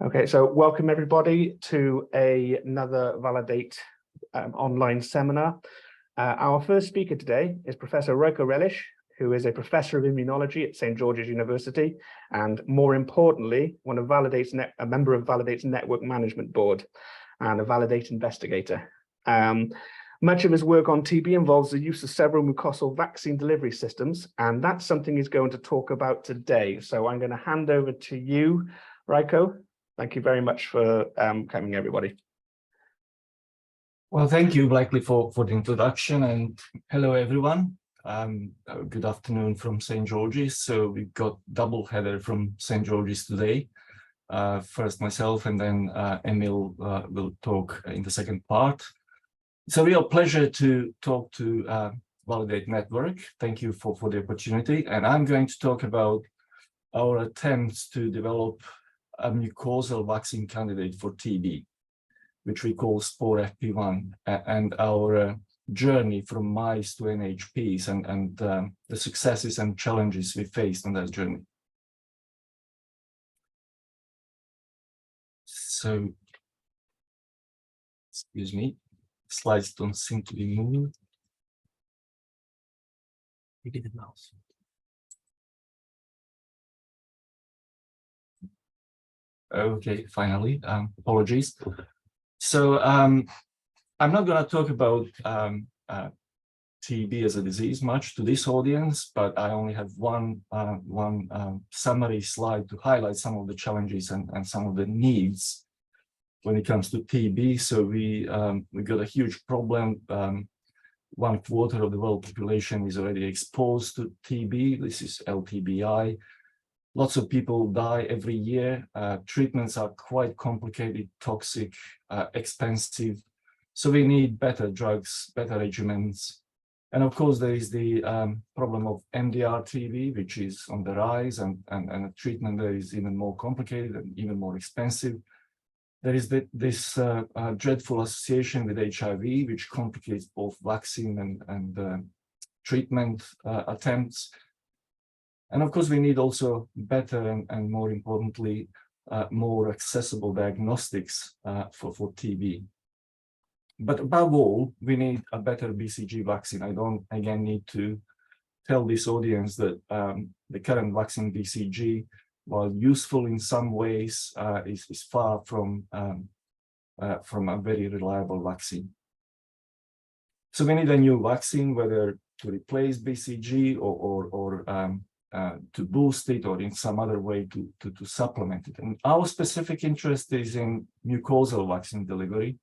Okay, so welcome everybody to another Validate online seminar. Our first speaker today is Professor Rajko Reljic, who is a professor of immunology at St. George's University, and more importantly, a member of Validate's Network Management Board and a Validate investigator. Much of his work on TB involves the use of several mucosal vaccine delivery systems, and that's something he's going to talk about today. So I'm going to hand over to you, Rajko. Thank you very much for coming, everybody. Well, thank you, Blackley, for the introduction, and hello, everyone. Good afternoon from St. George's. So we've got double header from St. George's today. First myself, and then Emil will talk in the second part. It's a real pleasure to talk to Validate Network. Thank you for the opportunity. And I'm going to talk about our attempts to develop a mucosal vaccine candidate for TB, which we call Spore-FP1, and our journey from mice to NHPs and the successes and challenges we faced on that journey. So, excuse me, slides don't seem to be moving. Maybe the mouse. Okay, finally, apologies. So I'm not going to talk about TB as a disease much to this audience, but I only have one summary slide to highlight some of the challenges and some of the needs when it comes to TB. So we got a huge problem. 1/4 of the world population is already exposed to TB. This is LTBI. Lots of people die every year. Treatments are quite complicated, toxic, expensive. So we need better drugs, better regimens. And of course, there is the problem of MDR-TB, which is on the rise, and a treatment that is even more complicated and even more expensive. There is this dreadful association with HIV, which complicates both vaccine and treatment attempts. And of course, we need also better and more importantly, more accessible diagnostics for TB. But above all, we need a better BCG vaccine. I don't, again, need to tell this audience that the current vaccine BCG, while useful in some ways, is far from a very reliable vaccine. So we need a new vaccine, whether to replace BCG or to boost it, or in some other way to supplement it. And our specific interest is in mucosal vaccine delivery,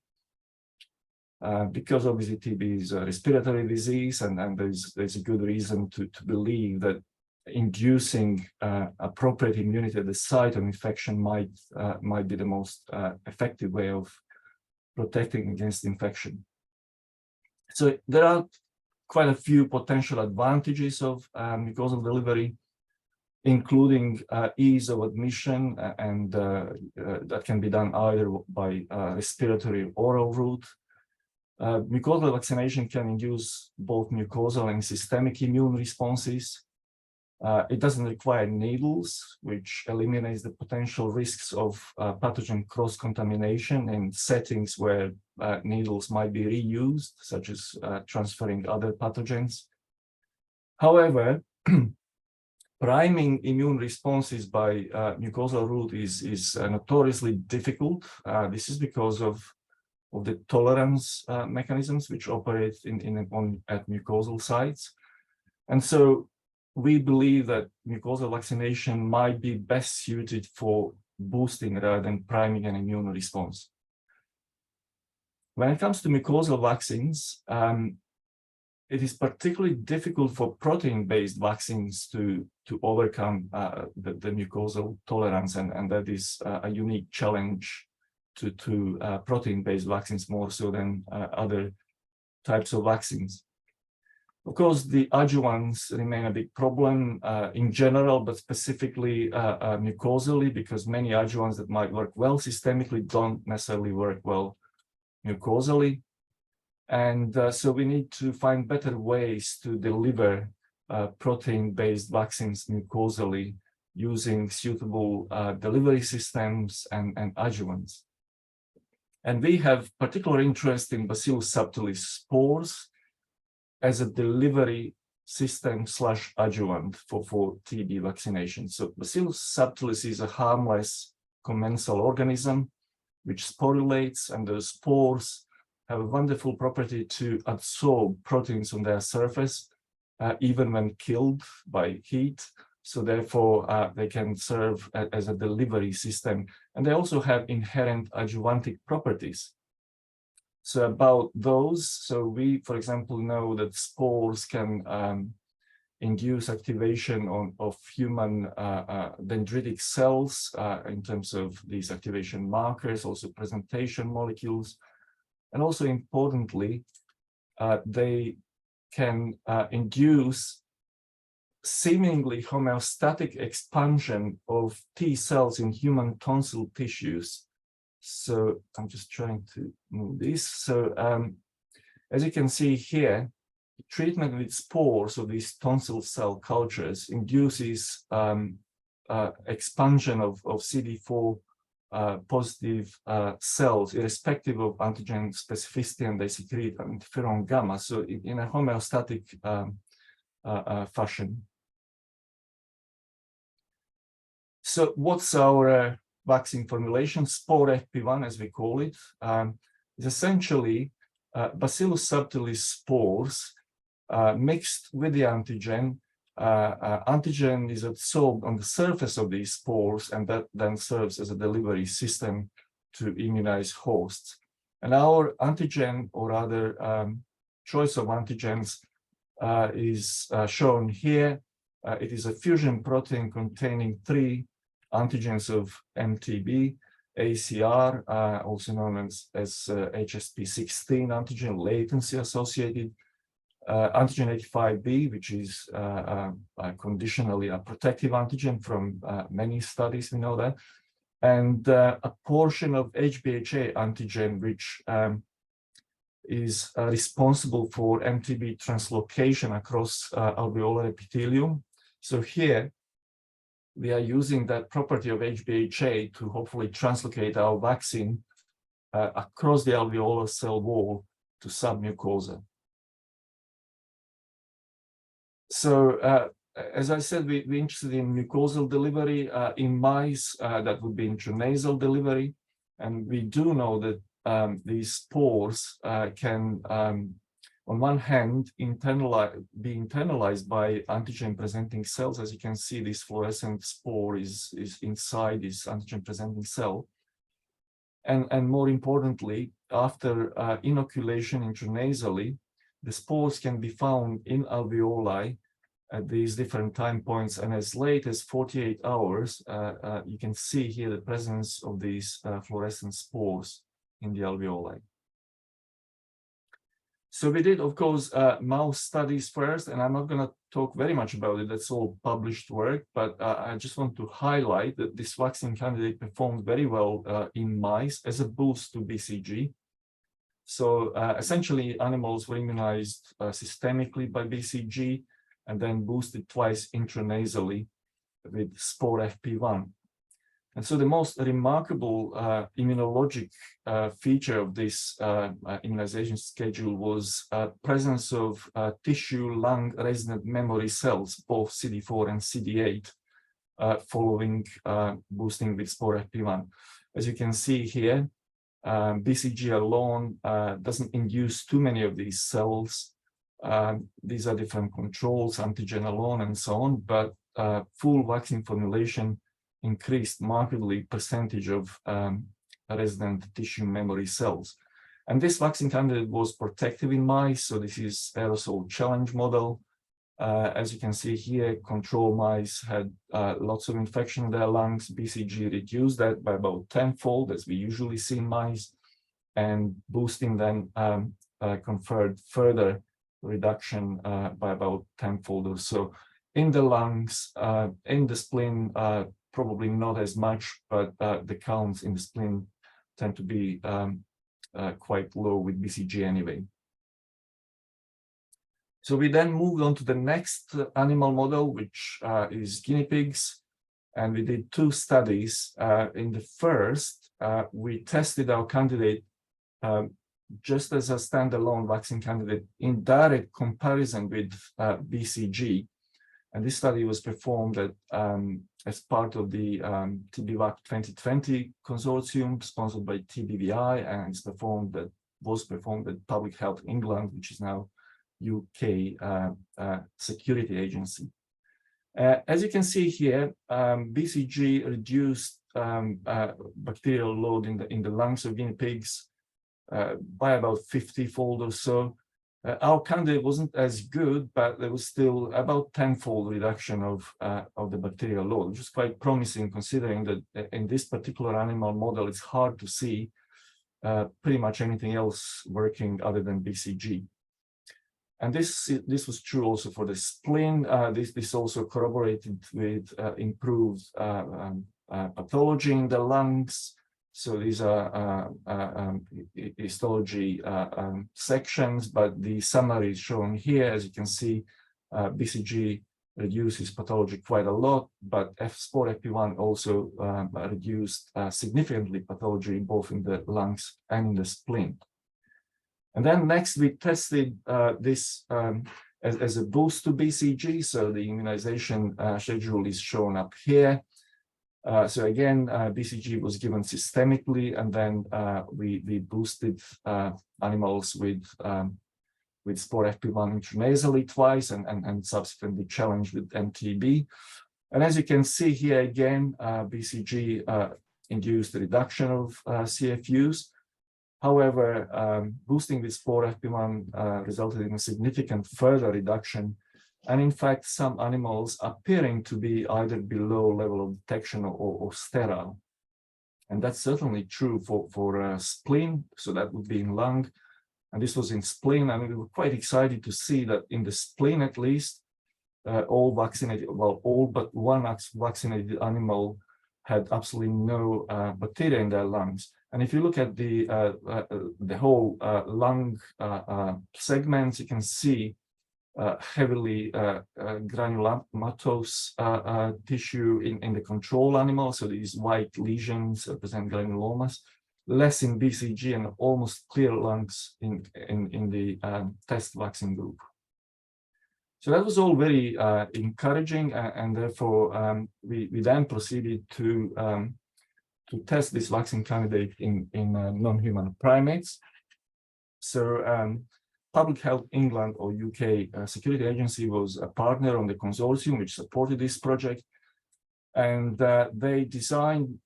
because obviously TB is a respiratory disease, and there's a good reason to believe that inducing appropriate immunity at the site of infection might be the most effective way of protecting against infection. So there are quite a few potential advantages of mucosal delivery, including ease of admission, and that can be done either by respiratory or oral route. Mucosal vaccination can induce both mucosal and systemic immune responses. It doesn't require needles, which eliminates the potential risks of pathogen cross-contamination in settings where needles might be reused, such as transferring other pathogens. However, priming immune responses by mucosal route is notoriously difficult. This is because of the tolerance mechanisms which operate at mucosal sites. And so we believe that mucosal vaccination might be best suited for boosting rather than priming an immune response. When it comes to mucosal vaccines, it is particularly difficult for protein-based vaccines to overcome the mucosal tolerance, and that is a unique challenge to protein-based vaccines more so than other types of vaccines. Of course, the adjuvants remain a big problem in general, but specifically mucosally, because many adjuvants that might work well systemically don't necessarily work well mucosally. And so we need to find better ways to deliver protein-based vaccines mucosally using suitable delivery systems and adjuvants. And we have particular interest in Bacillus subtilis spores as a delivery system / adjuvant for TB vaccination. So Bacillus subtilis is a harmless commensal organism which sporulates, and those spores have a wonderful property to adsorb proteins on their surface, even when killed by heat. So therefore, they can serve as a delivery system. And they also have inherent adjuvantic properties. So about those, so we, for example, know that spores can induce activation of human dendritic cells in terms of these activation markers, also presentation molecules. And also importantly, they can induce seemingly homeostatic expansion of T cells in human tonsil tissues. So I'm just trying to move this. So as you can see here, treatment with spores of these tonsil cell cultures induces expansion of CD4 positive cells, irrespective of antigen specificity, and they secrete interferon gamma, so in a homeostatic fashion. So what's our vaccine formulation? Spore-FP1, as we call it, is essentially Bacillus subtilis spores mixed with the antigen. Antigen is adsorbed on the surface of these spores, and that then serves as a delivery system to immunize hosts. And our antigen, or rather choice of antigens, is shown here. It is a fusion protein containing 3 antigens of MTB, ACR, also known as HSP16 antigen, latency associated, antigen 85B, which is conditionally a protective antigen from many studies, we know that, and a portion of HBHA antigen, which is responsible for MTB translocation across alveolar epithelium. So here, we are using that property of HBHA to hopefully translocate our vaccine across the alveolar cell wall to submucosa. So, as I said, we're interested in mucosal delivery. In mice, that would be intranasal delivery. And we do know that these spores can, on one hand, be internalized by antigen-presenting cells. As you can see, this fluorescent spore is inside this antigen-presenting cell. And more importantly, after inoculation intranasally, the spores can be found in alveoli at these different time points, and as late as 48 hours, you can see here the presence of these fluorescent spores in the alveoli. So we did, of course, mouse studies first, and I'm not going to talk very much about it. That's all published work, but I just want to highlight that this vaccine candidate performed very well in mice as a boost to BCG. So essentially, animals were immunized systemically by BCG and then boosted twice intranasally with Spore-FP1. And so the most remarkable immunologic feature of this immunization schedule was presence of tissue lung resident memory cells, both CD4 and CD8, following boosting with Spore-FP1. As you can see here, BCG alone doesn't induce too many of these cells. These are different controls, antigen alone and so on, but full vaccine formulation increased markedly percentage of resident tissue memory cells. And this vaccine candidate was protective in mice, so this is aerosol challenge model. As you can see here, control mice had lots of infection in their lungs. BCG reduced that by about 10-fold, as we usually see in mice, and boosting then conferred further reduction by about 10-fold or so in the lungs. In the spleen, probably not as much, but the counts in the spleen tend to be quite low with BCG anyway. So we then moved on to the next animal model, which is guinea pigs. And we did two studies. In the first, we tested our candidate just as a standalone vaccine candidate in direct comparison with BCG. And this study was performed as part of the TBVAC 2020 consortium sponsored by TBVI, and was performed at Public Health England, which is now UK security agency. As you can see here, BCG reduced bacterial load in the lungs of guinea pigs by about 50-fold or so. Our candidate wasn't as good, but there was still about 10-fold reduction of the bacterial load, which is quite promising considering that in this particular animal model, it's hard to see pretty much anything else working other than BCG. And this was true also for the spleen. This also corroborated with improved pathology in the lungs. So these are histology sections, but the summary is shown here. As you can see, BCG reduces pathology quite a lot, but Spore-FP1 also reduced significantly pathology both in the lungs and in the spleen. And then next we tested this as a boost to BCG. So the immunization schedule is shown up here. So again, BCG was given systemically, and then we boosted animals with Spore-FP1 intranasally twice, and subsequently challenged with MTB. And as you can see here again, BCG induced a reduction of CFUs. However, boosting with Spore-FP1 resulted in a significant further reduction, and in fact, some animals appearing to be either below level of detection or sterile. And that's certainly true for spleen, so that would be in lung. And this was in spleen, and we were quite excited to see that in the spleen at least, all vaccinated, well, all but one vaccinated animal had absolutely no bacteria in their lungs. And if you look at the whole lung segments, you can see heavily granulomatous tissue in the control animal. So these white lesions represent granulomas, less in BCG, and almost clear lungs in the test vaccine group. So that was all very encouraging, and therefore we then proceeded to test this vaccine candidate in non-human primates. So Public Health England, or UK security agency, was a partner on the consortium which supported this project, and they designed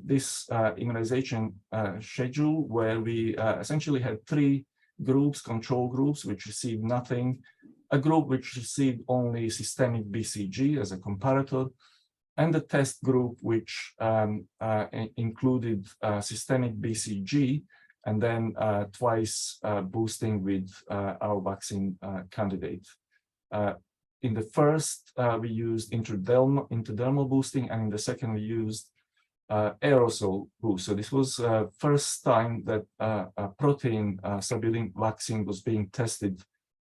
this immunization schedule where we essentially had three groups, control groups, which received nothing, a group which received only systemic BCG as a comparator, and the test group which included systemic BCG, and then twice boosting with our vaccine candidate. In the first, we used intradermal boosting, and in the second, we used aerosol boost. So this was first time that a protein subunit vaccine was being tested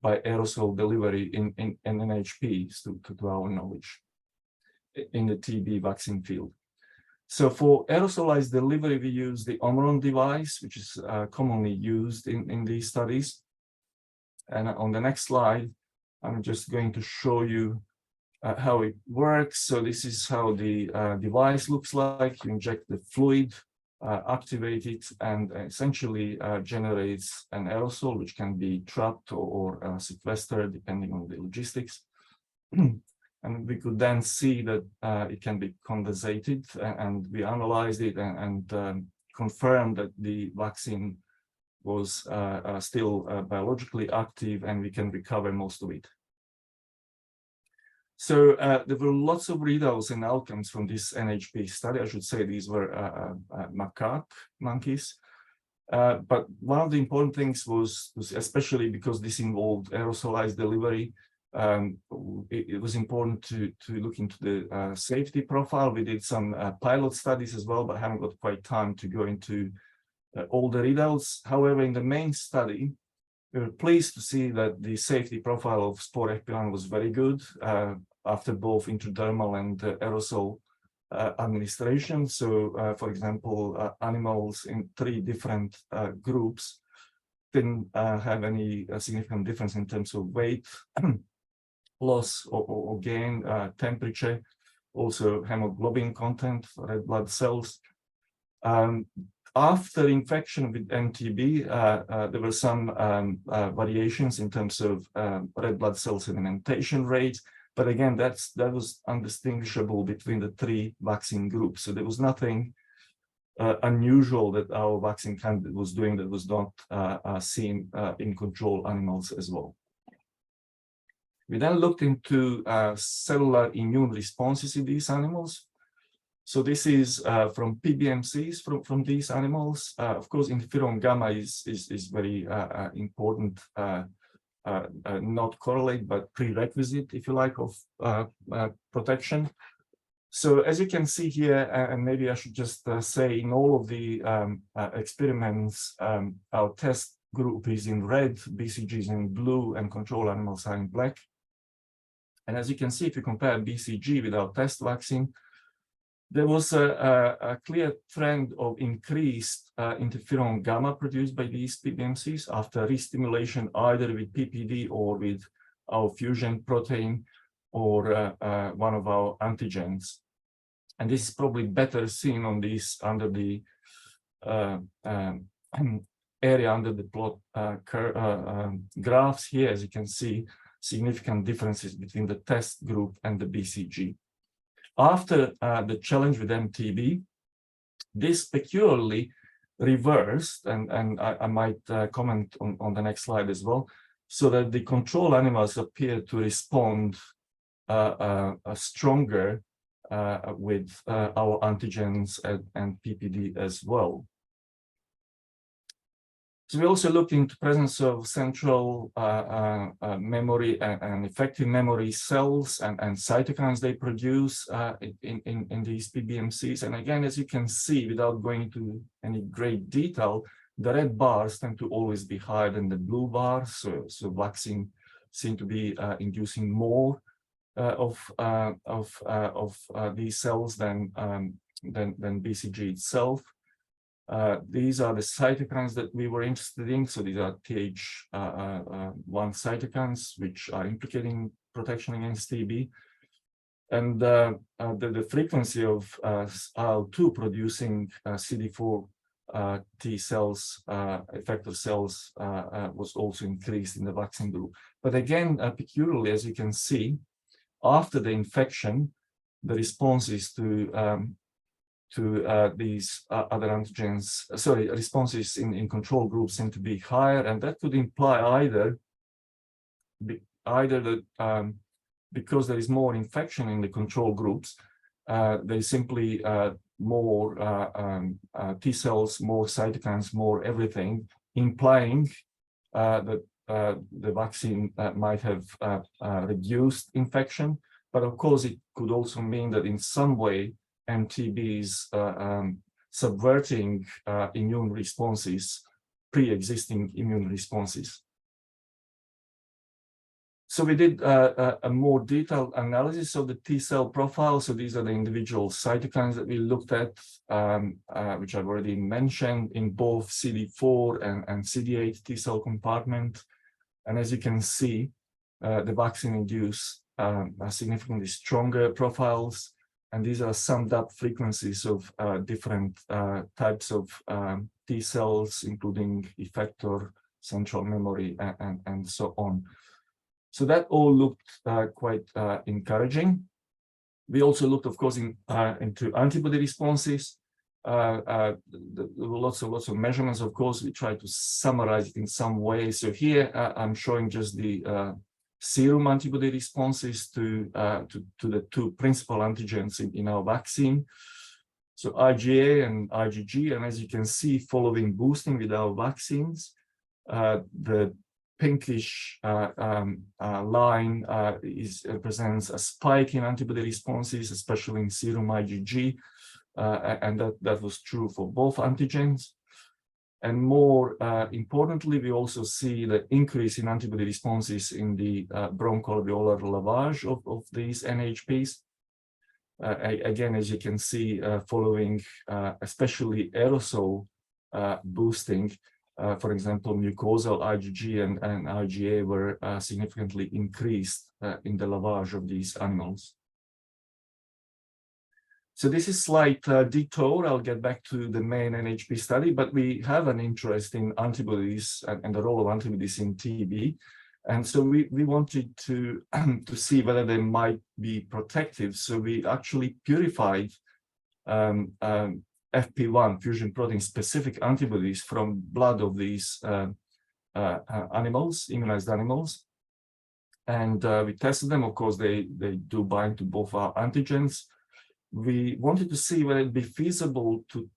by aerosol delivery in NHPs, to our knowledge, in the TB vaccine field. So for aerosolized delivery, we use the Omron device, which is commonly used in these studies. And on the next slide, I'm just going to show you how it works. So this is how the device looks like. You inject the fluid, activate it, and essentially generates an aerosol, which can be trapped or sequestered, depending on the logistics. And we could then see that it can be condensated, and we analyzed it and confirmed that the vaccine was still biologically active, and we can recover most of it. So there were lots of readouts and outcomes from this NHP study. I should say these were macaque monkeys. But one of the important things was especially because this involved aerosolized delivery, it was important to look into the safety profile. We did some pilot studies as well, but haven't got quite time to go into all the readouts. However, in the main study, we were pleased to see that the safety profile of Spore-FP1 was very good after both intradermal and aerosol administration. So, for example, animals in 3 different groups didn't have any significant difference in terms of weight loss or gain, temperature, also hemoglobin content, red blood cells. After infection with MTB, there were some variations in terms of red blood cell sedimentation rates, but again, that was undistinguishable between the 3 vaccine groups. So there was nothing unusual that our vaccine candidate was doing that was not seen in control animals as well. We then looked into cellular immune responses in these animals. So this is from PBMCs from these animals. Of course, interferon gamma is very important, not correlate, but prerequisite, if you like, of protection. So as you can see here, and maybe I should just say, in all of the experiments, our test group is in red, BCG is in blue, and control animals are in black. And as you can see, if you compare BCG with our test vaccine, there was a clear trend of increased interferon gamma produced by these PBMCs after restimulation, either with PPD or with our fusion protein or one of our antigens. And this is probably better seen on these under the area under the plot graphs here. As you can see, significant differences between the test group and the BCG. After the challenge with MTB, this peculiarly reversed, and I might comment on the next slide as well, so that the control animals appear to respond stronger with our antigens and PPD as well. So we also looked into presence of central memory and effective memory cells and cytokines they produce in these PBMCs. And again, as you can see, without going into any great detail, the red bars tend to always be higher than the blue bars. So vaccine seem to be inducing more of these cells than BCG itself. These are the cytokines that we were interested in. So these are Th1 cytokines, which are implicating protection against TB. And the frequency of IL-2 producing CD4 T cells, effector cells, was also increased in the vaccine group. But again, peculiarly, as you can see, after the infection, the responses to these other antigens, responses in control groups seem to be higher, and that could imply either that because there is more infection in the control groups, there is simply more T cells, more cytokines, more everything, implying that the vaccine might have reduced infection. But of course, it could also mean that in some way, MTB is subverting immune responses, pre-existing immune responses. So we did a more detailed analysis of the T cell profile. So these are the individual cytokines that we looked at, which I've already mentioned, in both CD4 and CD8 T cell compartment. And as you can see, the vaccine induced significantly stronger profiles. And these are summed up frequencies of different types of T cells, including effector, central memory, and so on. So that all looked quite encouraging. We also looked, of course, into antibody responses. Lots of measurements, of course. We tried to summarize it in some way. So here I'm showing just the serum antibody responses to the 2 principal antigens in our vaccine. So IgA and IgG, and as you can see, following boosting with our vaccines, the pinkish line represents a spike in antibody responses, especially in serum IgG, and that was true for both antigens. And more importantly, we also see the increase in antibody responses in the bronchoalveolar lavage of these NHPs. again, as you can see, following especially aerosol boosting, for example, mucosal IgG and IgA were significantly increased in the lavage of these animals. So this is slight detour. I'll get back to the main NHP study, but we have an interest in antibodies and the role of antibodies in TB. And so we wanted to see whether they might be protective. So we actually purified FP1, fusion protein specific antibodies from blood of these animals, immunized animals. And we tested them. Of course, they do bind to both our antigens. We wanted to see whether it'd be feasible to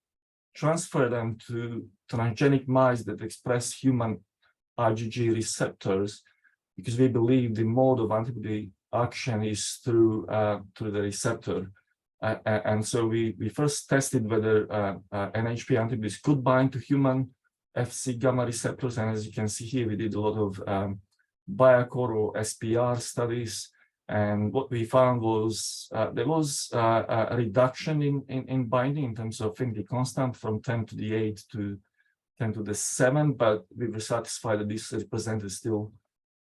transfer them to transgenic mice that express human IgG receptors, because we believe the mode of antibody action is through the receptor. And so we first tested whether NHP antibodies could bind to human Fc gamma receptors. And as you can see here, we did a lot of Biacor or SPR studies. And what we found was there was a reduction in binding in terms of affinity constant from 10 to the 8 to 10 to the 7, but we were satisfied that this represented still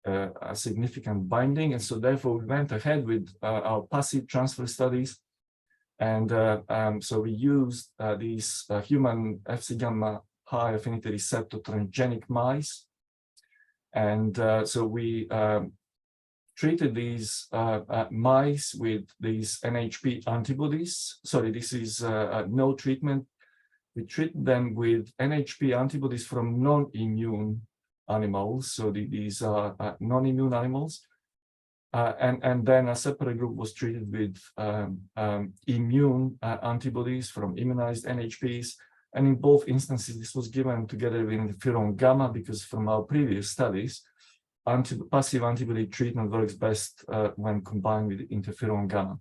a significant binding. And so therefore we went ahead with our passive transfer studies. And so we used these human Fc gamma high affinity receptor transgenic mice. And so we treated these mice with these NHP antibodies. Sorry, this is no treatment. We treat them with NHP antibodies from non-immune animals. So these are non-immune animals. And then a separate group was treated with immune antibodies from immunized NHPs. And in both instances, this was given together with interferon gamma, because from our previous studies, passive antibody treatment works best when combined with interferon gamma.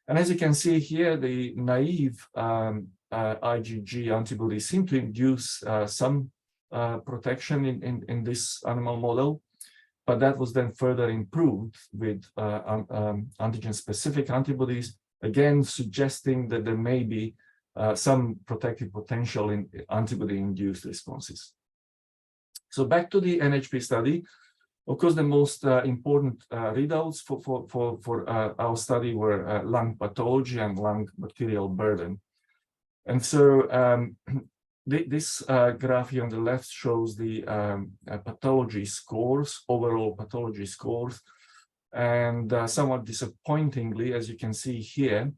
And as you can see here, the naive IgG antibodies seem to induce some protection in this animal model, but that was then further improved with antigen-specific antibodies, again suggesting that there may be some protective potential in antibody-induced responses. So back to the NHP study. Of course, the most important readouts for our study were lung pathology and lung bacterial burden. And so this graph here on the left shows the pathology scores, overall pathology scores. And somewhat disappointingly, as you can see here,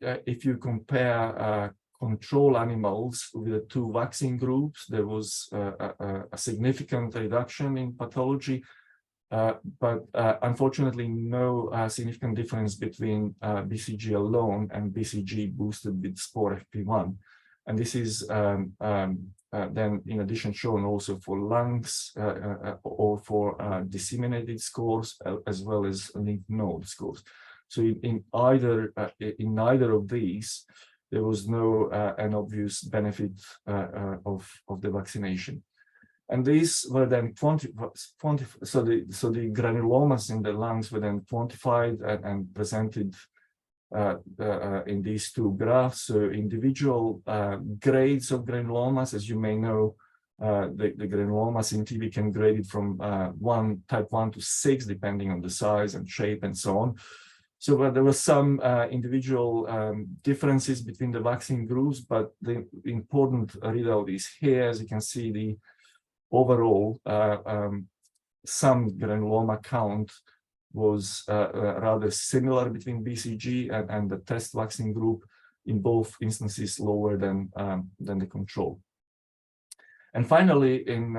if you compare control animals with the two vaccine groups, there was a significant reduction in pathology, but unfortunately no significant difference between BCG alone and BCG boosted with Spore-FP1. And this is then in addition shown also for lungs or for disseminated scores, as well as lymph node scores. So in neither of these, there was no an obvious benefit of the vaccination. And these were then quantified, so the granulomas in the lungs were then quantified and presented in these two graphs. So individual grades of granulomas, as you may know, the granulomas in TB can grade it from type 1 to 6, depending on the size and shape and so on. So there were some individual differences between the vaccine groups, but the important readout is here. As you can see, the overall some granuloma count was rather similar between BCG and the test vaccine group, in both instances lower than the control. And finally, in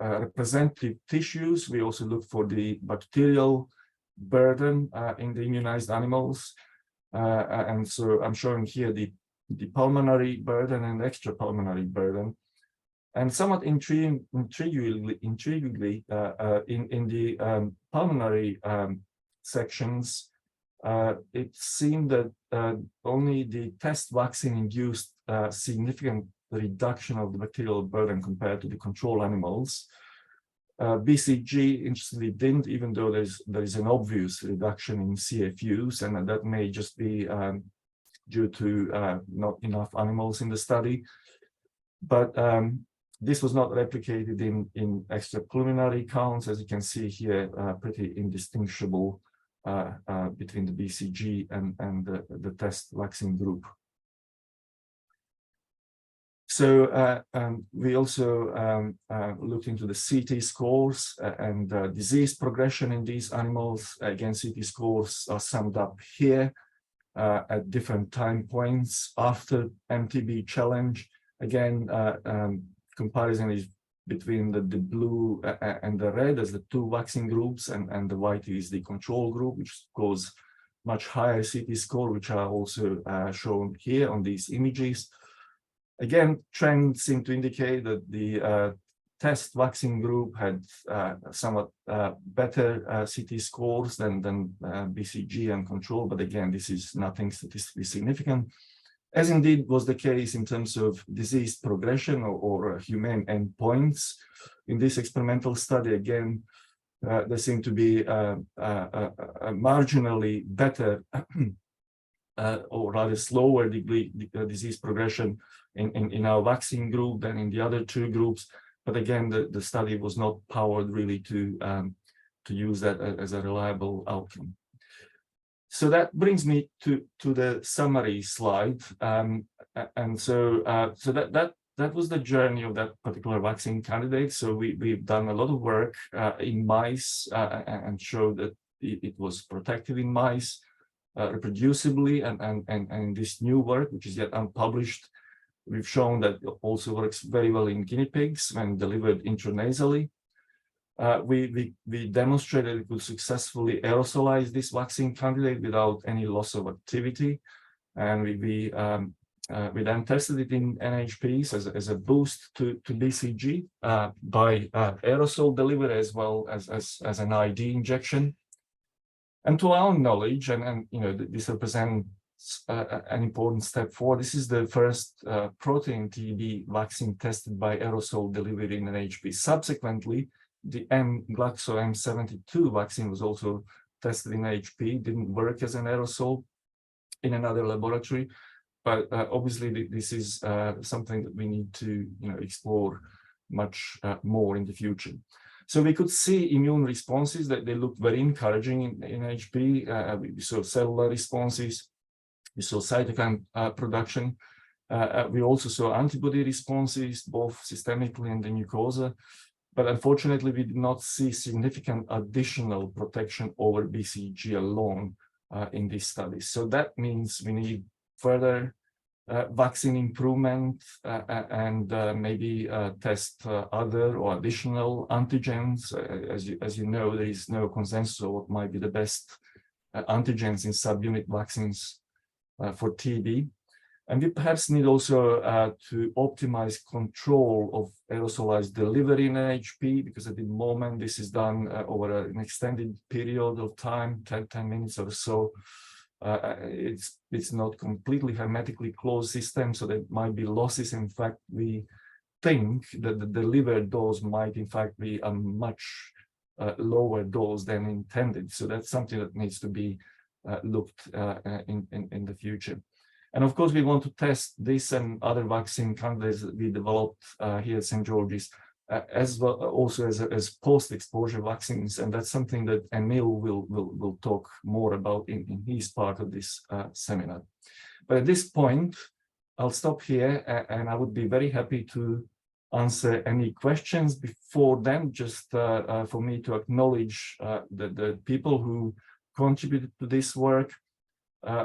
representative tissues, we also look for the bacterial burden in the immunized animals. And so I'm showing here the pulmonary burden and extrapulmonary burden. And somewhat intriguingly, in the pulmonary sections, it seemed that only the test vaccine induced significant reduction of the bacterial burden compared to the control animals. BCG, interestingly, didn't, even though there is an obvious reduction in CFUs, and that may just be due to not enough animals in the study. But this was not replicated in extrapulmonary counts, as you can see here, pretty indistinguishable between the BCG and the test vaccine group. So we also looked into the CT scores and disease progression in these animals. Again, CT scores are summed up here at different time points after MTB challenge. Again, comparison is between the blue and the red as the two vaccine groups, and the white is the control group, which scores much higher CT score, which are also shown here on these images. Again, trends seem to indicate that the test vaccine group had somewhat better CT scores than BCG and control, but again, this is nothing statistically significant, as indeed was the case in terms of disease progression or humane endpoints. In this experimental study, again, there seemed to be a marginally better or rather slower degree disease progression in our vaccine group than in the other two groups. But again, the study was not powered really to use that as a reliable outcome. So that brings me to the summary slide, and so that was the journey of that particular vaccine candidate. So we've done a lot of work in mice and showed that it was protective in mice reproducibly, and this new work, which is yet unpublished, we've shown that it also works very well in guinea pigs when delivered intranasally. We demonstrated it could successfully aerosolize this vaccine candidate without any loss of activity, and we then tested it in NHPs as a boost to BCG by aerosol delivery as well as an ID injection. And to our knowledge, and you know, this represents an important step forward. This is the first protein TB vaccine tested by aerosol delivery in NHP. Subsequently, the Glaxo M72 vaccine was also tested in NHP, didn't work as an aerosol in another laboratory, but obviously this is something that we need to explore much more in the future. So we could see immune responses that they looked very encouraging in NHP. We saw cellular responses, we saw cytokine production. We also saw antibody responses, both systemically and the mucosa. But unfortunately, we did not see significant additional protection over BCG alone in these studies. So that means we need further vaccine improvement and maybe test other or additional antigens. As you know, there is no consensus on what might be the best antigens in subunit vaccines for TB. And we perhaps need also to optimize control of aerosolized delivery in NHP, because at the moment this is done over an extended period of time, 10 minutes or so. It's not completely hermetically closed system, so there might be losses. In fact, we think that the delivered dose might in fact be a much lower dose than intended. So that's something that needs to be looked in the future. And of course, we want to test this and other vaccine candidates that we developed here at St. George's, as well also as post-exposure vaccines. And that's something that Emil will talk more about in his part of this seminar. But at this point, I'll stop here, and I would be very happy to answer any questions. Before then, just for me to acknowledge the people who contributed to this work.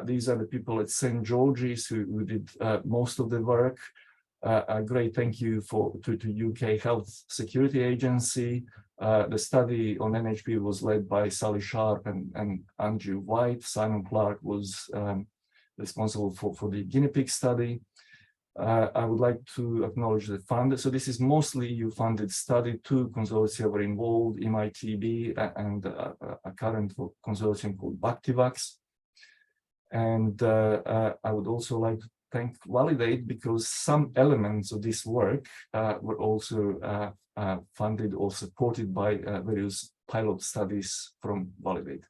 These are the people at St. George's who did most of the work. A great thank you to UK Health Security Agency. The study on NHP was led by Sally Sharp and Andrew White. Simon Clark was responsible for the guinea pig study. I would like to acknowledge the funders. So this is mostly EU-funded study. 2 consortia were involved, MITB and a current consortium called Bactivax. And I would also like thank Validate, because some elements of this work were also funded or supported by various pilot studies from Validate.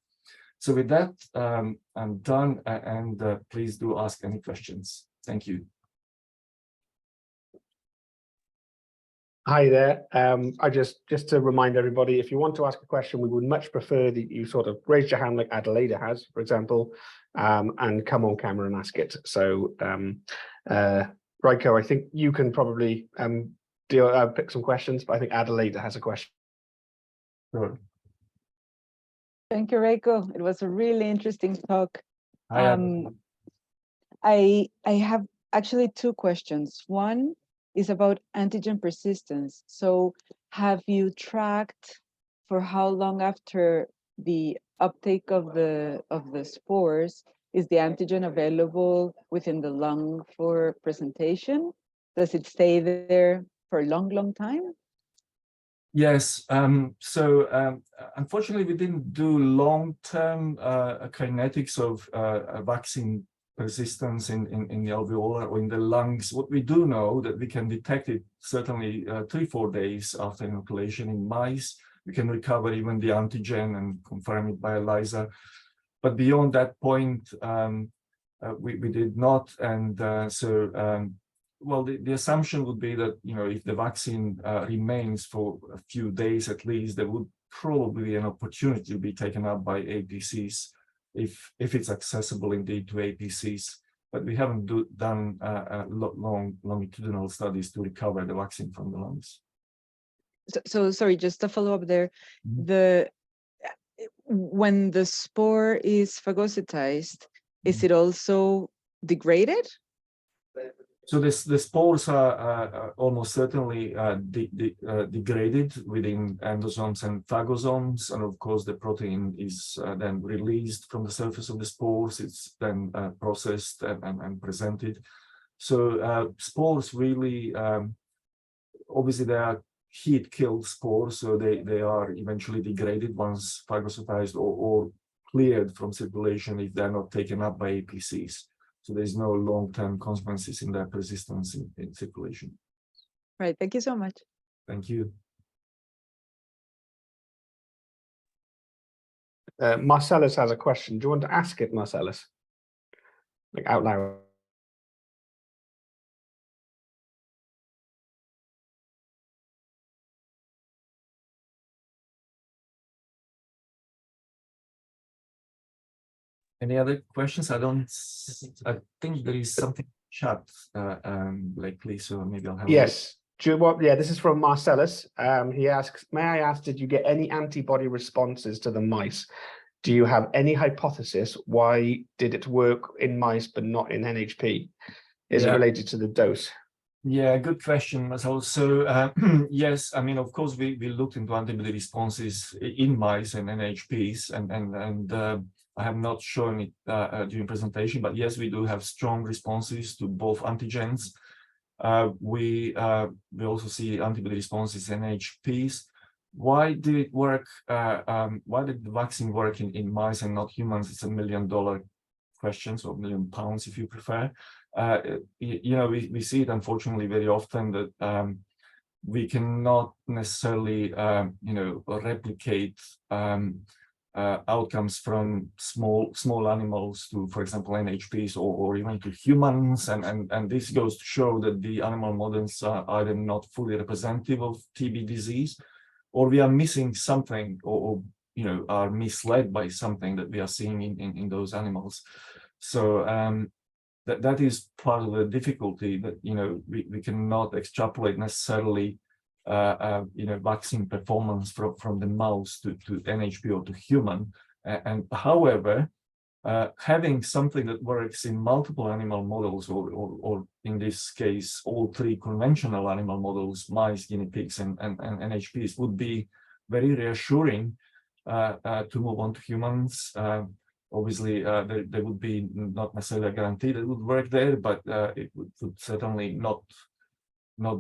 So with that, I'm done, and please do ask any questions. Thank you. Hi there. I just to remind everybody, if you want to ask a question, we would much prefer that you sort of raise your hand like Adelaide has, for example, and come on camera and ask it. So, Rajko, I think you can probably pick some questions, but I think Adelaide has a question. Sure. Thank you, Rajko. It was a really interesting talk. Hi, I have actually two questions. One is about antigen persistence. So have you tracked for how long after the uptake of the spores is the antigen available within the lung for presentation? Does it stay there for a long, long time? Yes. Unfortunately, we didn't do long-term kinetics of vaccine persistence in the alveolar or in the lungs. What we do know that we can detect it certainly 3-4 days after inoculation in mice. We can recover even the antigen and confirm it by ELISA. But beyond that point, we did not. And well, the assumption would be that, you know, if the vaccine remains for a few days at least, there would probably be an opportunity to be taken up by APCs if it's accessible indeed to APCs. But we haven't done longitudinal studies to recover the vaccine from the lungs. So sorry, just to follow up there, when the spore is phagocytized, is it also degraded? So the spores are almost certainly degraded within endosomes and phagosomes, and of course the protein is then released from the surface of the spores. It's then processed and presented. So spores really, obviously they are heat-killed spores, so they are eventually degraded once phagocytized or cleared from circulation if they're not taken up by APCs. So there's no long-term consequences in their persistence in circulation. Right. Thank you so much. Thank you. Marcellus has a question. Do you want to ask it, Marcellus? Like out loud. Any other questions? I think there is something chat likely, so maybe I'll have Yes. Do you want, yeah, this is from Marcellus. He asks, may I ask, did you get any antibody responses to the mice? Do you have any hypothesis why did it work in mice but not in NHP? Is it related to the dose? Yeah, good question, Marcel. So yes, I mean, of course, we looked into antibody responses in mice and NHPs, and I have not shown it during presentation, but yes, we do have strong responses to both antigens. We also see antibody responses in NHPs. Why did it work? Why did the vaccine work in mice and not humans? It's $1 million question, so £1 million if you prefer. You know, we see it unfortunately very often that we cannot necessarily, you know, replicate outcomes from small animals to, for example, NHPs or even to humans, and this goes to show that the animal models are either not fully representative of TB disease, or we are missing something, or you know, are misled by something that we are seeing in those animals. So that is part of the difficulty, that you know we cannot extrapolate necessarily you know, vaccine performance from the mouse to NHP or to human. And however, having something that works in multiple animal models, or in this case, all three conventional animal models, mice, guinea pigs, and NHPs, would be very reassuring to move on to humans. Obviously, there would be not necessarily a guarantee that it would work there, but it would certainly not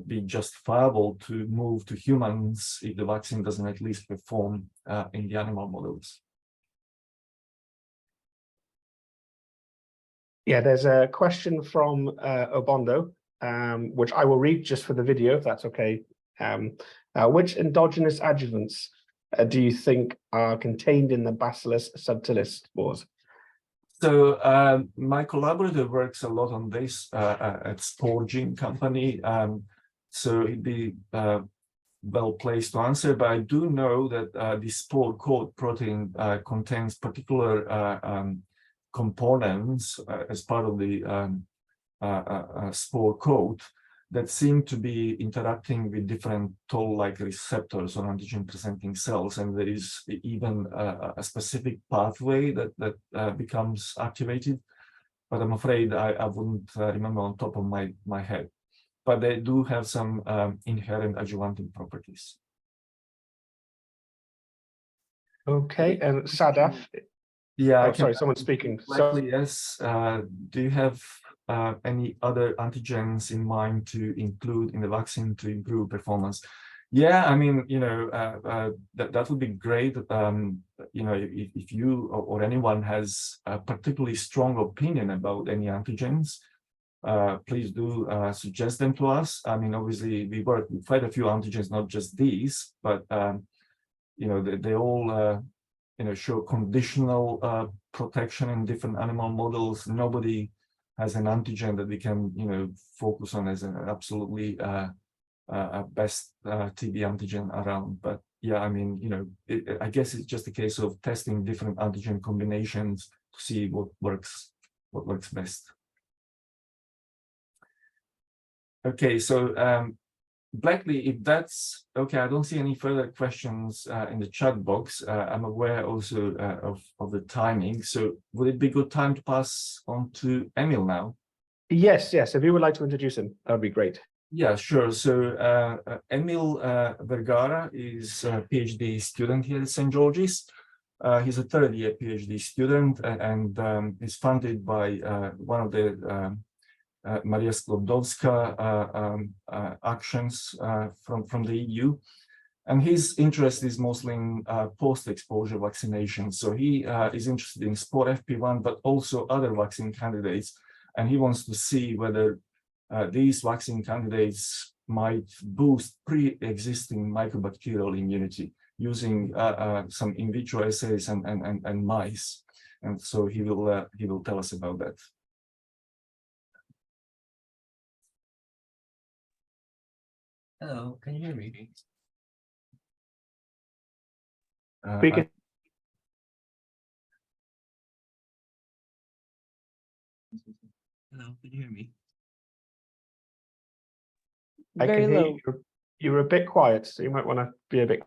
be justifiable to move to humans if the vaccine doesn't at least perform in the animal models. Yeah, there's a question from Obondo, which I will read just for the video, if that's okay. Which endogenous adjuvants do you think are contained in the Bacillus subtilis spores? So my collaborator works a lot on this at Spore Gene Company. So he'd be well placed to answer, but I do know that the spore coat protein contains particular components as part of the spore coat that seem to be interacting with different toll-like receptors on antigen-presenting cells, and there is even a specific pathway that becomes activated. But I'm afraid I wouldn't remember on top of my head. But they do have some inherent adjuvanting properties. Okay, and Sadaf. Yeah, sorry, someone's speaking. Likely, yes. Do you have any other antigens in mind to include in the vaccine to improve performance? Yeah, I mean, that would be great. If you or anyone has a particularly strong opinion about any antigens, please do suggest them to us. I mean, obviously, we work with quite a few antigens, not just these, but they all show conditional protection in different animal models. Nobody has an antigen that we can focus on as an absolutely best TB antigen around. But yeah, I mean, I guess it's just a case of testing different antigen combinations to see what works best. Okay, so Blackley, if that's okay, I don't see any further questions in the chat box. I'm aware also of the timing. So would it be a good time to pass on to Emil now? Yes. If you would like to introduce him, that would be great. Yeah, sure. So Emil Vergara is a PhD student here at St. George's. He's a third-year PhD student and is funded by one of the Maria Sklodowska actions from the EU. And his interest is mostly in post-exposure vaccination. So he is interested in Spore-FP1, but also other vaccine candidates. And he wants to see whether these vaccine candidates might boost pre-existing mycobacterial immunity using some in vitro assays and mice. And so he will tell us about that. Hello, can you hear me? Speaking. Hello, can you hear me? I Very can hear low. you. You're a bit quiet, so you might want to be a bit.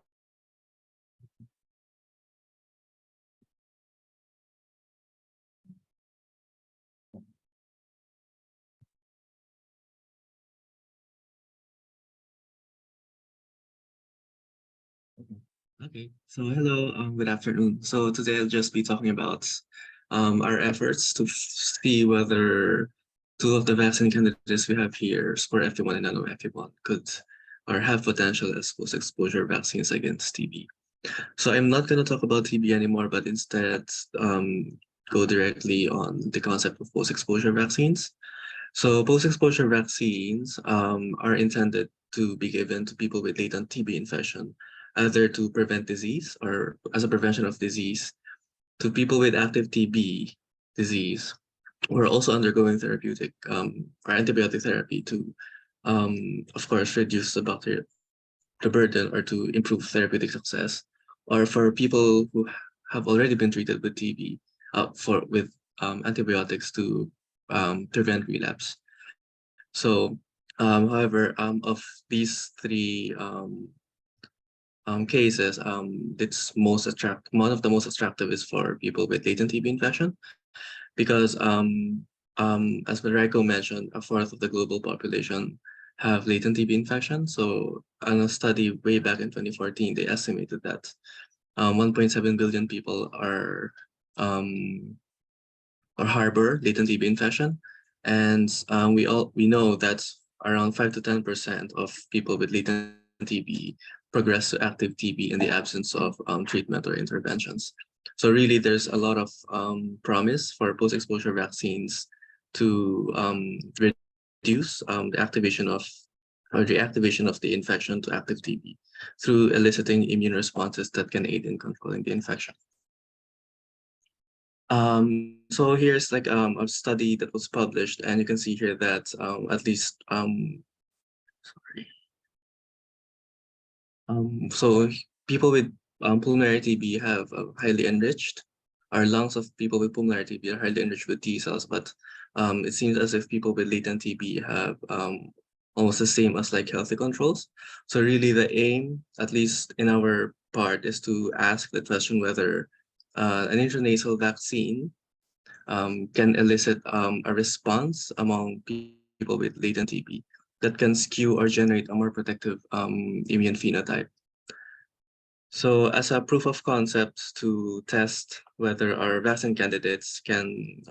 Okay, so hello, good afternoon. So today I'll just be talking about our efforts to see whether two of the vaccine candidates we have here, Spore-FP1 and Nano-FP1, could or have potential as post-exposure vaccines against TB. So I'm not going to talk about TB anymore, but instead go directly on the concept of post-exposure vaccines. So post-exposure vaccines are intended to be given to people with latent TB infection, either to prevent disease or as a prevention of disease, to people with active TB disease, who are also undergoing therapeutic or antibiotic therapy to, of course, reduce the burden or to improve therapeutic success, or for people who have already been treated with TB with antibiotics to prevent relapse. So, however, of these three cases, it's one of the most attractive is for people with latent TB infection, because as Rajko mentioned, a fourth of the global population have latent TB infection. So on a study way back in 2014, they estimated that 1.7 billion people are or harbor latent TB infection, and we know that around 5 to 10% of people with latent TB progress to active TB in the absence of treatment or interventions. So really, there's a lot of promise for post-exposure vaccines to reduce the activation of or reactivation of the infection to active TB through eliciting immune responses that can aid in controlling the infection. So here's like a study that was published, and you can see here that at least so people with pulmonary TB have highly enriched. Our lungs of people with pulmonary TB are highly enriched with T cells, but it seems as if people with latent TB have almost the same as like healthy controls. So really the aim, at least in our part, is to ask the question whether an intranasal vaccine can elicit a response among people with latent TB that can skew or generate a more protective immune phenotype. So as a proof of concept to test whether our vaccine candidates can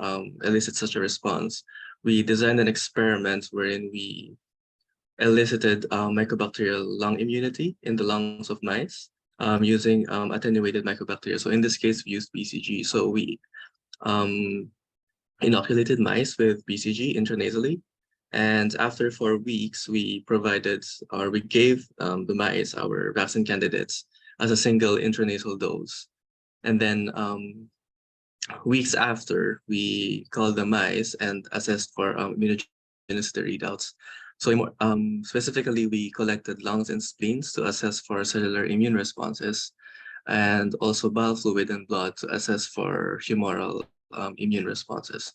elicit such a response, we designed an experiment wherein we elicited mycobacterial lung immunity in the lungs of mice using attenuated mycobacteria. So in this case, we used BCG. So we inoculated mice with BCG intranasally. And after 4 weeks, we provided or we gave the mice our vaccine candidates as a single intranasal dose. And then weeks after, we called the mice and assessed for immunogenicity readouts. So specifically, we collected lungs and spleens to assess for cellular immune responses, and also bile fluid and blood to assess for humoral immune responses.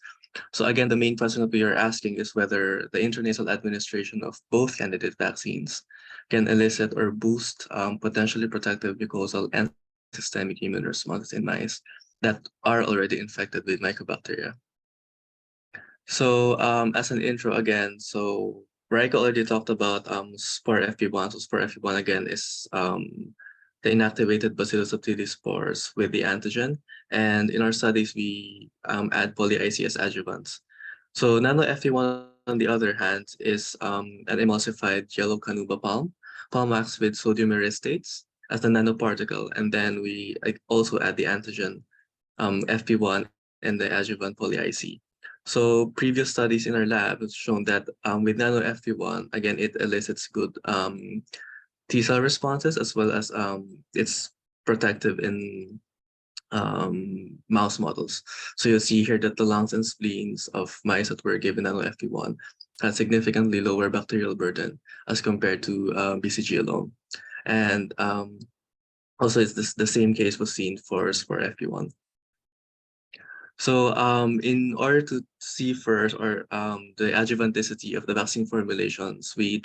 So again, the main question that we are asking is whether the intranasal administration of both candidate vaccines can elicit or boost potentially protective mucosal and systemic immune responses in mice that are already infected with mycobacteria. So as an intro again, so Rajko already talked about Spore-FP1. So Spore-FP1 again is the inactivated Bacillus subtilis spores with the antigen. And in our studies, we add poly-IC as adjuvants. So Nano-FP1, on the other hand, is an emulsified yellow canuba palm wax with sodium myristates as the nanoparticle. And then we also add the antigen FP1 and the adjuvant poly-IC. So previous studies in our lab have shown that with Nano-FP1, again, it elicits good T cell responses as well as it's protective in mouse models. So you'll see here that the lungs and spleens of mice that were given Nano-FP1 had significantly lower bacterial burden as compared to BCG alone. And also it's the same case was seen for Spore-FP1. So in order to see first or the adjuvanticity of the vaccine formulations, we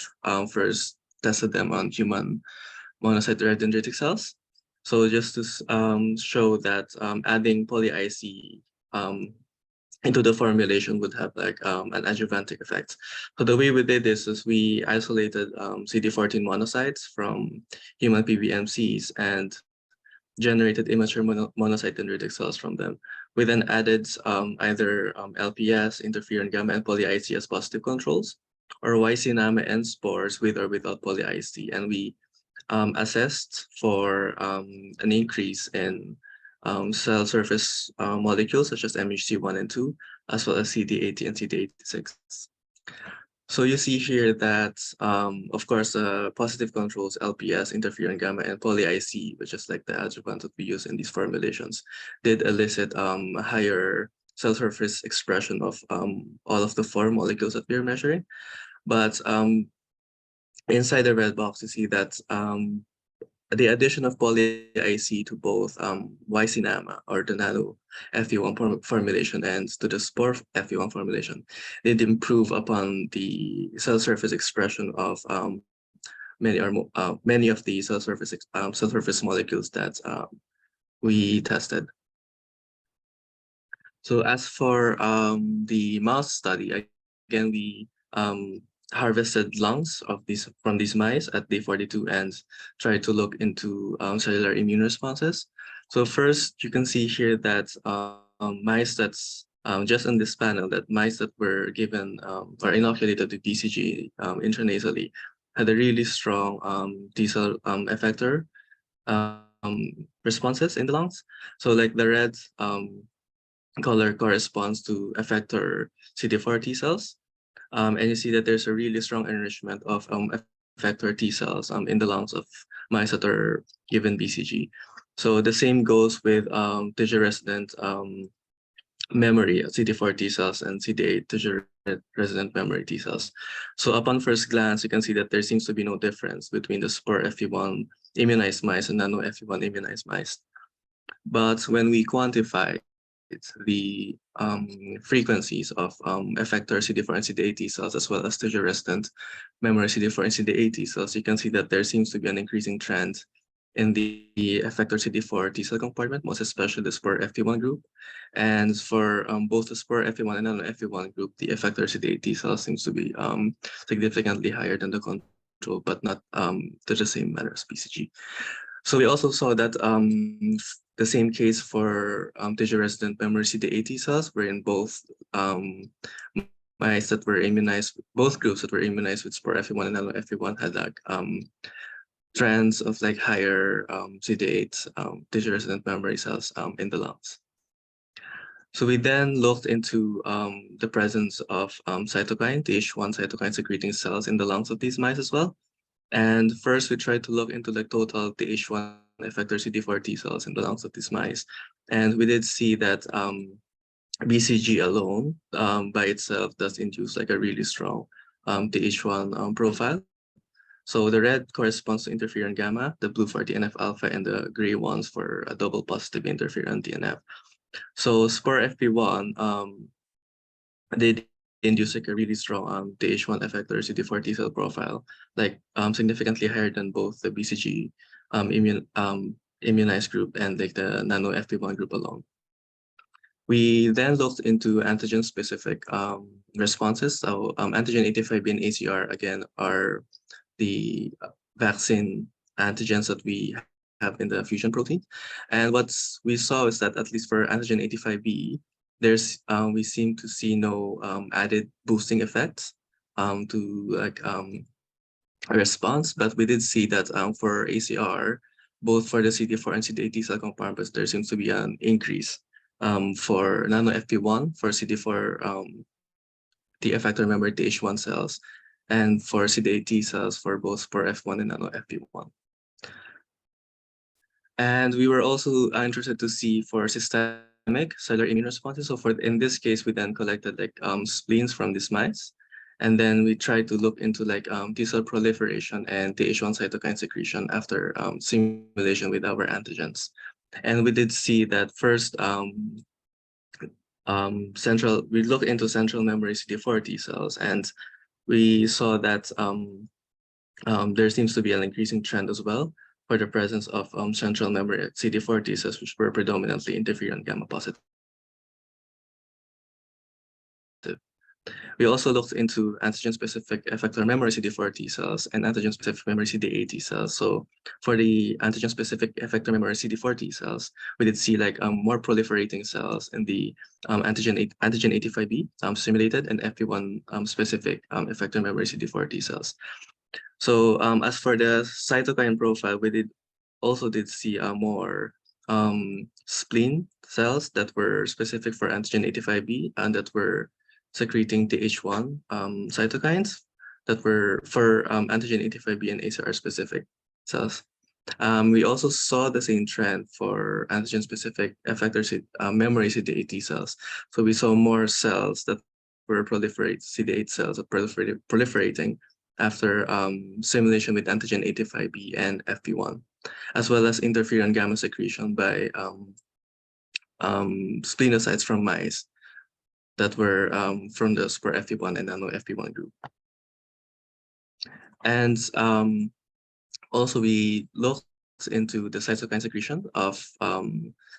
first tested them on human monocyte-derived dendritic cells. So just to show that adding poly-IC into the formulation would have like an adjuvantic effect. So the way we did this is we isolated CD14 monocytes from human PBMCs and generated immature monocyte dendritic cells from them. We then added either LPS, interferon gamma, and poly-IC as positive controls, or YC-NAMA and spores with or without poly-IC. And we assessed for an increase in cell surface molecules such as MHC1 and 2, as well as CD8 T and CD8 T6. So you see here that, of course, positive controls, LPS, interferon gamma, and poly-IC, which is like the adjuvant that we use in these formulations, did elicit a higher cell surface expression of all of the 4 molecules that we're measuring. But inside the red box, you see that the addition of poly-IC to both YC-NAMA or the Nano-FP1 formulation and to the Spore-FP1 formulation did improve upon the cell surface expression of many of the cell surface molecules that we tested. So as for the mouse study, again we harvested lungs of from these mice at day 42 and tried to look into cellular immune responses. So first, you can see here that mice that's just in this panel, that mice that were given or inoculated with BCG intranasally had a really strong T cell effector responses in the lungs. So like the red color corresponds to effector CD4 T cells. And you see that there's a really strong enrichment of effector T cells in the lungs of mice that are given BCG. So the same goes with tissue-resident memory CD4 T cells and CD8 tissue-resident memory T cells. So upon first glance, you can see that there seems to be no difference between the Spore-FP1 immunized mice and Nano-FP1 immunized mice. But when we quantify the frequencies of effector CD4 and CD8 T cells, as well as tissue-resident memory CD4 and CD8 T cells, you can see that there seems to be an increasing trend in the effector CD4 T cell compartment, most especially the Spore-FP1 group. And for both the Spore-FP1 and Nano-FP1 group, the effector CD8 T cell seems to be significantly higher than the control, but not to the same manner as BCG. So we also saw that the same case for tissue-resident memory CD8 T cells, wherein both mice that were immunized, both groups that were immunized with Spore-FP1 and Nano-FP1 had like trends of like higher CD8 tissue-resident memory cells in the lungs. So we then looked into the presence of cytokine, Th1 cytokine secreting cells in the lungs of these mice as well. And first, we tried to look into the total Th1 effector CD4 T cells in the lungs of these mice. And we did see that BCG alone by itself does induce like a really strong Th1 profile. So the red corresponds to interferon gamma, the blue for TNF alpha, and the gray ones for a double positive interferon TNF. So Spore-FP1 did induce like a really strong Th1 effector CD4 T cell profile, like significantly higher than both the BCG immunized group and like the Nano-FP1 group alone. We then looked into antigen-specific responses. So antigen 85B and ACR, again, are the vaccine antigens that we have in the fusion protein. And what we saw is that at least for antigen 85B, there's we seem to see no added boosting effects to like a response, but we did see that for ACR, both for the CD4 and CD8 T cell compartments, there seems to be an increase for Nano-FP1 for CD4 T effector memory Th1 cells, and for CD8 T cells for both Spore-FP1 and Nano-FP1. And we were also interested to see for systemic cellular immune responses. So for in this case, we then collected like spleens from these mice, and then we tried to look into like T cell proliferation and Th1 cytokine secretion after simulation with our antigens. And we did see that first we looked into central memory CD4 T cells, and we saw that there seems to be an increasing trend as well for the presence of central memory CD4 T cells, which were predominantly interferon gamma positive. We also looked into antigen-specific effector memory CD4 T cells and antigen-specific memory CD8 T cells. So for the antigen-specific effector memory CD4 T cells, we did see like more proliferating cells in the antigen 85B simulated and FP1 specific effector memory CD4 T cells. So as for the cytokine profile, we also did see more spleen cells that were specific for antigen 85B and that were secreting Th1 cytokines that were for antigen 85B and ACR specific cells. We also saw the same trend for antigen specific effector memory CD8 T cells. So we saw more cells that were CD8 cells that proliferating after simulation with antigen 85B and FP1, as well as interferon gamma secretion by splenocytes from mice that were from the Spore-FP1 and Nano-FP1 group. And also we looked into the cytokine secretion of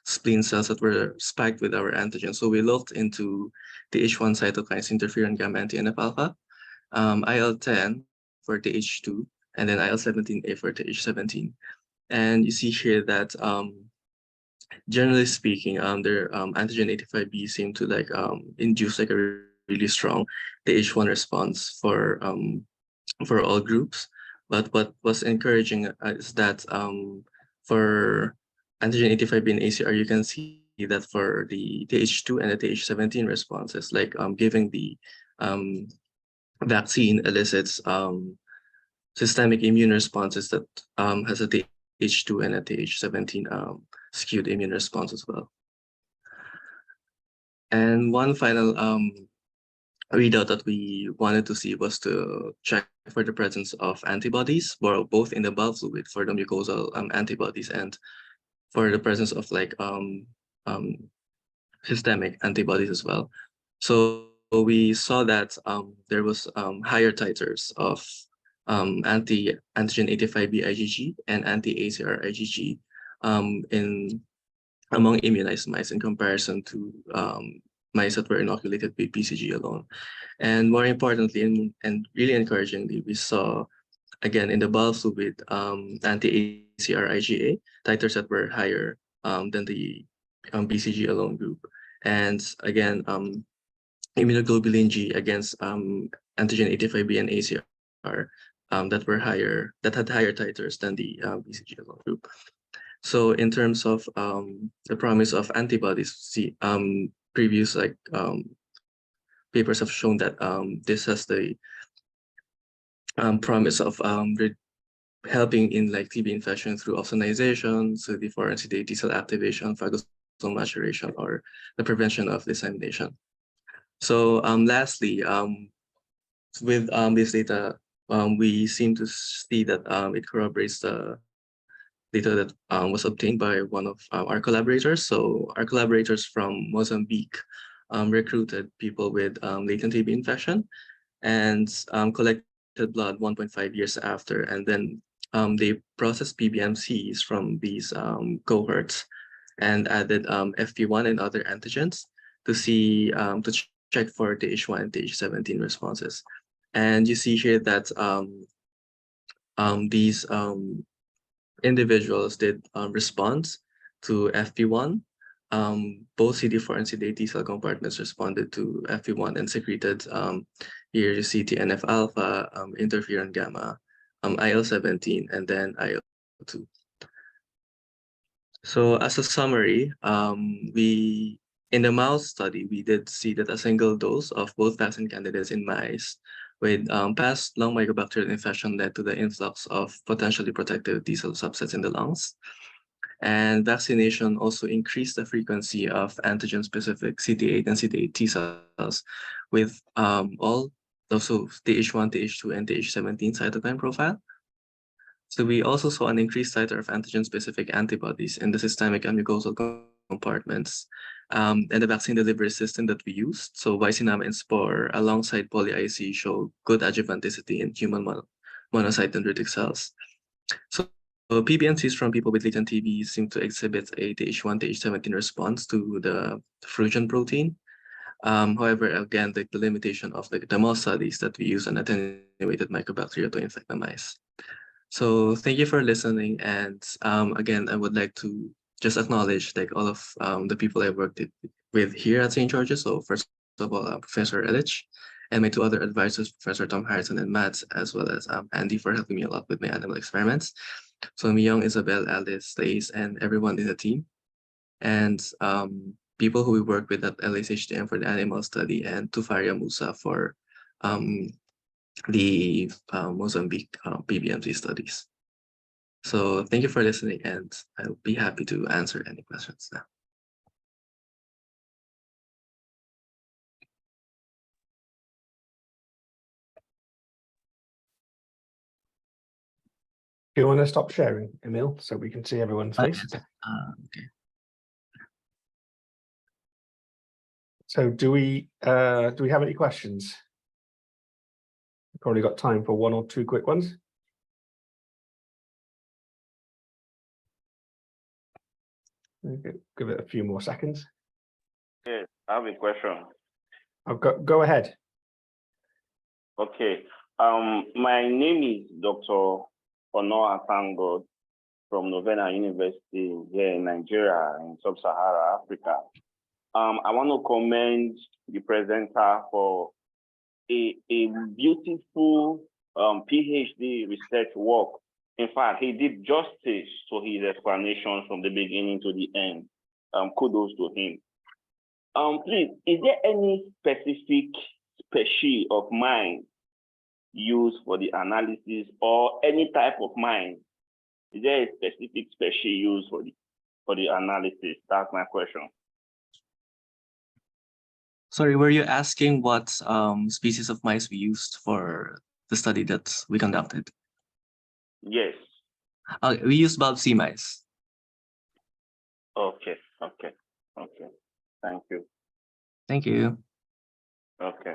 spleen cells that were spiked with our antigen. So we looked into the Th1 cytokines, interferon gamma and TNF alpha, IL-10 for the Th2, and then IL-17A for the Th17. And you see here that generally speaking, their antigen 85B seem to like induce like a really strong Th1 response for all groups. But what was encouraging is that for antigen 85B and ACR, you can see that for the Th2 and the Th17 responses, like giving the vaccine elicits systemic immune responses that has a Th2 and a Th17 skewed immune response as well. And one final readout that we wanted to see was to check for the presence of antibodies, both in the bowel fluid for the mucosal antibodies and for the presence of like systemic antibodies as well. So we saw that there was higher titers of anti-antigen 85B IgG and anti-ACR IgG among immunized mice in comparison to mice that were inoculated with BCG alone. And more importantly, and really encouragingly, we saw, again, in the bowel fluid, anti-ACR IgA titers that were higher than the BCG alone group. And again, immunoglobulin G against antigen 85B and ACR that had higher titers than the BCG alone group. So in terms of the promise of antibodies, previous papers have shown that this has the promise of helping in like TB infection through opsonization, CD4 and CD8 T cell activation, phagosome maturation, or the prevention of dissemination. So lastly, with this data, we seem to see that it corroborates the data that was obtained by one of our collaborators. So our collaborators from Mozambique recruited people with latent TB infection and collected blood 1.5 years after, and then they processed PBMCs from these cohorts and added FP1 and other antigens to see to check for Th1 and Th17 responses. And you see here that these individuals did respond to FP1. Both CD4 and CD8 T cell compartments responded to FP1 and secreted here you see TNF alpha, interferon gamma, IL-17, and then IL-2. So as a summary, in the mouse study, we did see that a single dose of both vaccine candidates in mice with past lung mycobacterial infection led to the influx of potentially protective T cell subsets in the lungs. And vaccination also increased the frequency of antigen-specific CD8 and CD8 T cells with all also Th1, Th2, and Th17 cytokine profile. So we also saw an increased titer of antigen-specific antibodies in the systemic and mucosal compartments. And the vaccine delivery system that we used, so Vicinam and Spore alongside poly-IC show good adjuvanticity in human monocyte dendritic cells. So PBMCs from people with latent TB seem to exhibit a Th1, Th17 response to the fusion protein. However, again, the limitation of the mouse studies that we use an attenuated mycobacteria to infect the mice. So thank you for listening. And again, I would like to just acknowledge like all of the people I worked with here at St. George's. So first of all, Professor Reljic, and my two other advisors, Professor Tom Harrison and Matt, as well as Andy for helping me a lot with my animal experiments. So Myung, Isabel, Alice, Stace, and everyone in the team. And people who we worked with at LSHTM for the animal study, and Tufaria Musa for the Mozambique PBMC studies. So thank you for listening, and I'll be happy to answer any questions now. Do you want to stop sharing, Emil, so we can see everyone's face? Okay. So do we have any questions? We've probably got time for one or two quick ones. Okay, give it a few more seconds. Yes, I have a question. I'll go ahead. Okay. My name is Dr. Honor Atangod from Novena University here in Nigeria, in Sub-Sahara Africa. I want to commend the presenter for a beautiful PhD research work. In fact, he did justice to his explanation from the beginning to the end. kudos to him. Please, is there any specific species of mine used for the analysis, or any type of mine? Is there a specific species used for the analysis? That's my question. Sorry, were you asking what species of mice we used for the study that we conducted? Yes. We used bulb C mice. Okay. Thank you. Thank you. Okay.